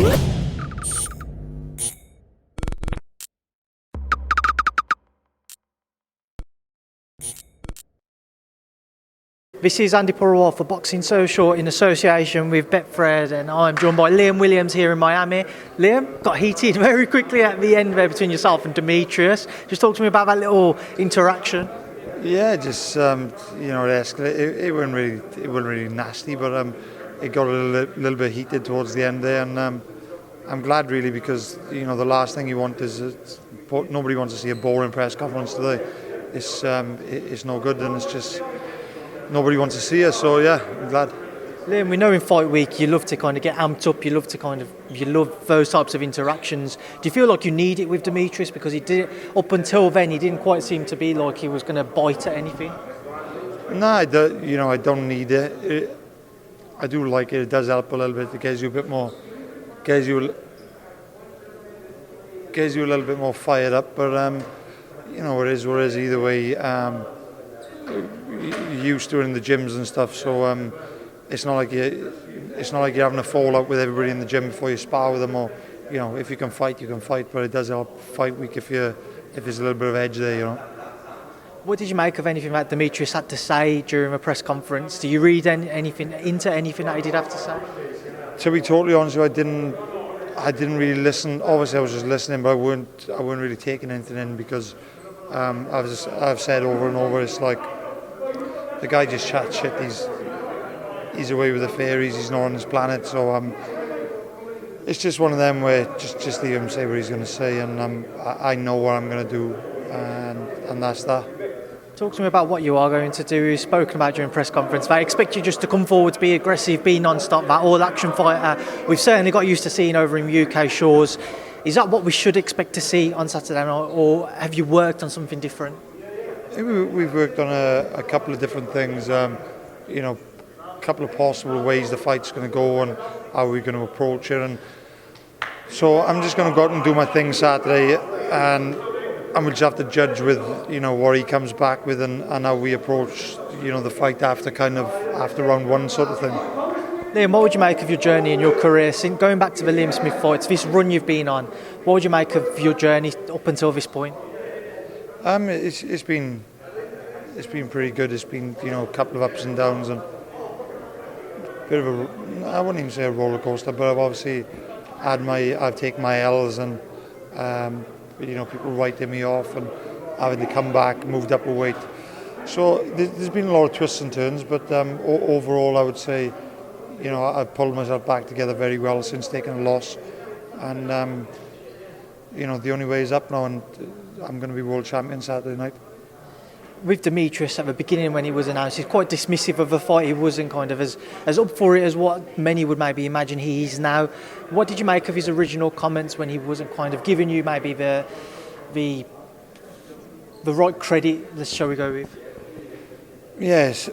This is Andi Purewal for Boxing Social in association with Betfred, and I'm joined by Liam Williams here in Miami. Liam, got heated very quickly at the end there between yourself and Demetrius. Just talk to me about that little interaction. Yeah, just it escalated. It wasn't really nasty, but it got a little bit heated towards the end there, and I'm glad really, because the last thing you want is nobody wants to see a boring press conference today. It's no good, and it's just nobody wants to see us. So yeah, I'm glad. Liam, we know in fight week you love to kind of get amped up. You love those types of interactions. Do you feel like you need it with Demetrius, because he did up until then he didn't quite seem to be like he was going to bite at anything? No, I don't need it. I do like it. It does help a little bit. It gives you a bit more, gives you a little bit more fired up. But it is what it is. Either way, you're used to it in the gyms and stuff. So it's not like you're having a fallout with everybody in the gym before you spar with them. Or if you can fight, you can fight. But it does help fight week if there's a little bit of edge there. What did you make of anything that Demetrius had to say during a press conference? Do you read anything into anything that he did have to say? To be totally honest with you, I didn't really listen. Obviously, I was just listening, but I weren't really taking anything in, because I've said over and over, it's like the guy just chats shit. He's away with the fairies. He's not on his planet. So it's just one of them where just leave him say what he's going to say, and I know what I'm going to do, and that's that. Talk to me about what you are going to do. You've spoken about during press conference. They expect you just to come forward, to be aggressive, be non-stop, that all-action fighter. We've certainly got used to seeing over in UK shores. Is that what we should expect to see on Saturday night, or have you worked on something different? We've worked on a couple of different things. A couple of possible ways the fight's going to go and how we're going to approach it. And so I'm just going to go out and do my thing Saturday, and we'll just have to judge with what he comes back with, and how we approach the fight after round one sort of thing. Liam, what would you make of your journey and your career since going back to the Liam Smith fights, this run you've been on? What would you make of your journey up until this point? It's been pretty good. It's been a couple of ups and downs, and a bit of I wouldn't even say a roller coaster, but I've taken my L's, and people writing me off and having to come back, moved up a weight. So there's been a lot of twists and turns, but overall I would say, I've pulled myself back together very well since taking a loss, and the only way is up now, and I'm going to be world champion Saturday night. With Demetrius at the beginning when he was announced, he's quite dismissive of the fight. He wasn't kind of as up for it as what many would maybe imagine he is now. What did you make of his original comments when he wasn't kind of giving you maybe the right credit, shall we go with? Yes.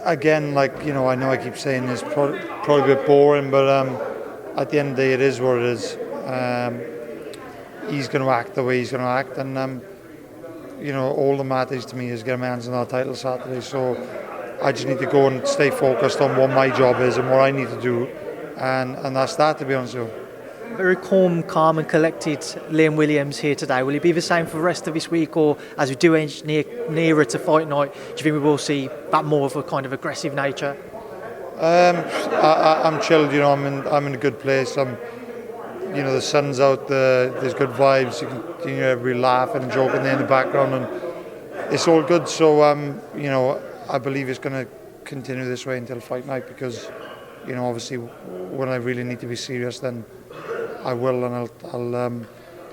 Again, I know I keep saying this, probably a bit boring, but at the end of the day, it is what it is. He's going to act the way he's going to act, and all that matters to me is getting my hands on our title Saturday. So I just need to go and stay focused on what my job is and what I need to do, and that's that, to be honest with you. Very calm and collected Liam Williams here today. Will he be the same for the rest of this week, or as we do edge nearer to fight night, do you think we will see that more of a kind of aggressive nature? I'm chilled. I'm in a good place. The sun's out, there's good vibes. You can hear everybody laughing and joking there in the background, and it's all good. So I believe it's going to continue this way until fight night, because obviously when I really need to be serious, then I will, and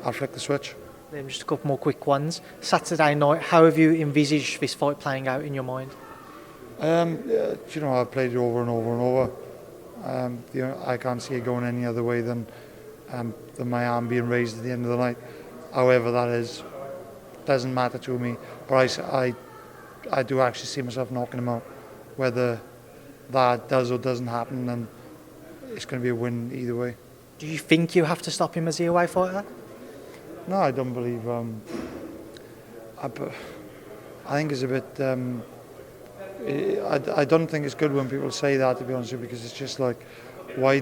I'll flick the switch. Then just a couple more quick ones. Saturday night, how have you envisaged this fight playing out in your mind? I've played it over and over and over. I can't see it going any other way than my arm being raised at the end of the night. However that is, doesn't matter to me. But I do actually see myself knocking him out. Whether that does or doesn't happen, then it's going to be a win either way. Do you think you have to stop him as the away fighter? No, I don't believe. I think it's a bit. I don't think it's good when people say that, to be honest with you, because it's just like, why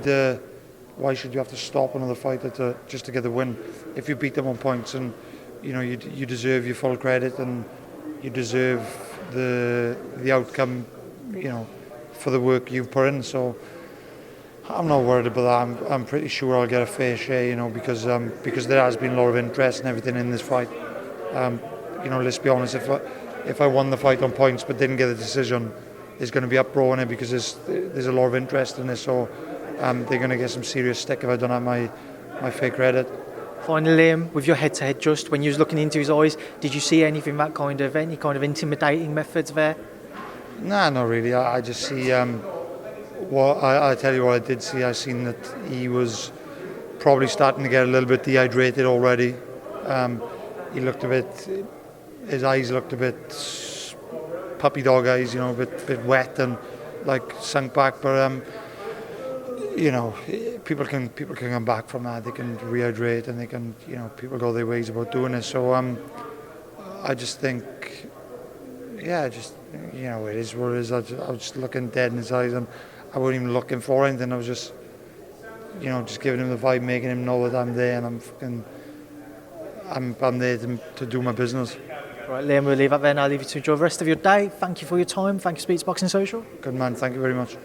why should you have to stop another fighter just to get the win? If you beat them on points, and you know you deserve your full credit, and you deserve the outcome, you know, for the work you've put in. So I'm not worried about that. I'm pretty sure I'll get a fair share, you know, because there has been a lot of interest and everything in this fight. You know, let's be honest, if I won the fight on points but didn't get a decision, there's going to be uproar in it because there's a lot of interest in this. So they're going to get some serious stick if I don't have my fair credit. Finally, Liam, with your head-to-head, just when you was looking into his eyes, did you see any kind of intimidating methods there? Nah, not really. I just see. I tell you what I did see. I seen that he was probably starting to get a little bit dehydrated already. He looked a bit. His eyes looked a bit puppy dog eyes, you know, a bit wet and like sunk back. But you know, people can come back from that. They can rehydrate, and they can, you know, people go their ways about doing it. So I just think, yeah, just, you know, it is what it is. I was just looking dead in his eyes, and I wasn't even looking for anything. I was just, you know, just giving him the vibe, making him know that I'm there, and I'm there to do my business. Right, Liam, we'll leave that there, and I'll leave you to enjoy the rest of your day. Thank you for your time. Thank you, Speeds Boxing Social. Good man, thank you very much.